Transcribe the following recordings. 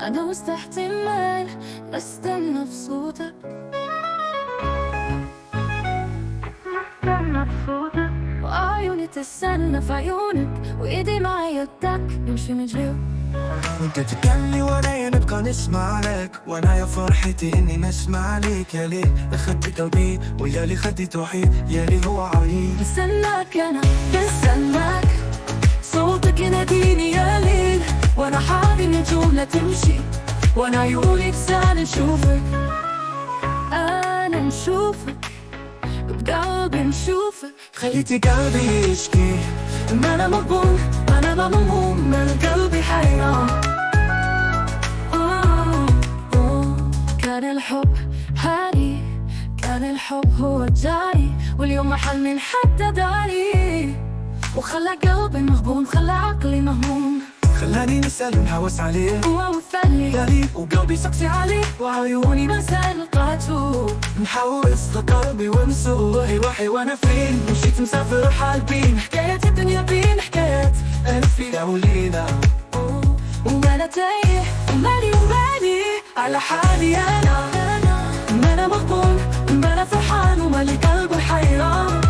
أنا وسط احتمال بستنى بصوتك، وعيوني تستنى في عيونك، وإيدي مع يدك نمشي نجري. وانت تتكلم وانا نبقى نسمع لك، وانا يا فرحتي اني نسمع ليك. يا ليه اخدت قلبي ويا لي خدت روحي، يا لي هو عيب. بستناك أنا بستناك، صوتك يناديني يا ليل، وانا حاضر النجوم لا تمشي، وانا عيوني تسال نشوفك. انا نشوفك بقلبي نشوفك، خليتي قلبي يشكي، ما انا مغبون ما انا مغموم، من قلبي حيران. كان الحب هادي، كان الحب هو الجاري، واليوم محل من حتى داري، وخلى قلبي مغبون خلى عقلي مهموم، خلاني نسأل ونهوس عليه. هو وفلي يا لي وقلبي سكتي عليه، وعيوني ما سلقته. نحاول اسلق قلبي ونسوي روحي وانا فين، مشيت مسافر حال بين حكاية الدنيا بين حكايات ألف ليلة وليلة، وأنا تايه ومالي على حالي أنا، ما أنا مغبون ما أنا فرحان ومالي قلبي حيران.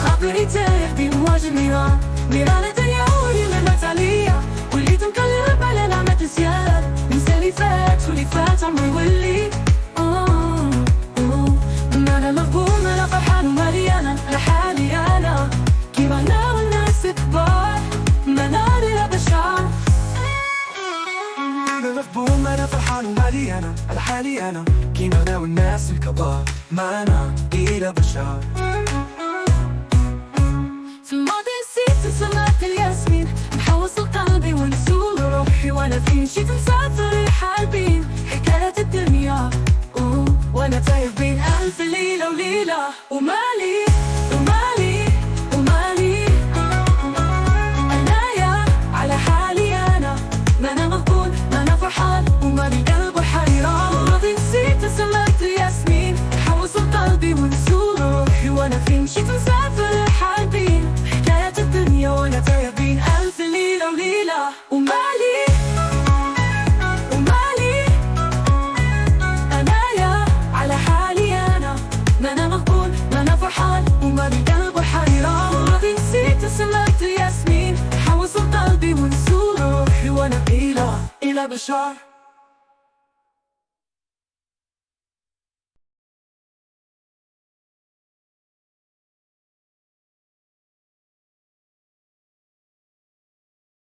خاطري تايه بمواجه النيران، نيران الدنيا واللي مات عليا، واللي تنقلب على نعمة زيادة، ننسى اللي فات واللي فات عمري واللي ما أنا مغبون ما أنا فرحان ومالي أنا على حالي أنا، كيما أنا والناس كبار ما نادي لا بشار. أنا مغبون ما أنا فرحان ومالي أنا على حالي أنا، كيما أنا والناس الكبار ما أنا إلا بشر. في الماضي نسيت سمعت الياسمين، نحوص قلبي ونسول روحي، وانا في مشيت مسافر حالبين حكاية الدنيا، وانا تايه بين ألف ليلة وليلة، ومالي أنايا على حالي أنا، ما أنا مغبون ما أنا فرحان ومالي قلبي حيران. الماضي نسيت سمعت الياسمين، نحوص قلبي ونسول روحي، وانا في مشيت مسافر حالبين حكاية الدنيا، وانا تايه بين ألف ليلة وليلة، ومالي أنايا على حالي أنا، ما أنا مغبون ما أنا فرحان ومالي قلبي حيران. الماضي نسيت سمعت ياسمين، حوص قلبي ونسول روحي، وانا إلى بشار.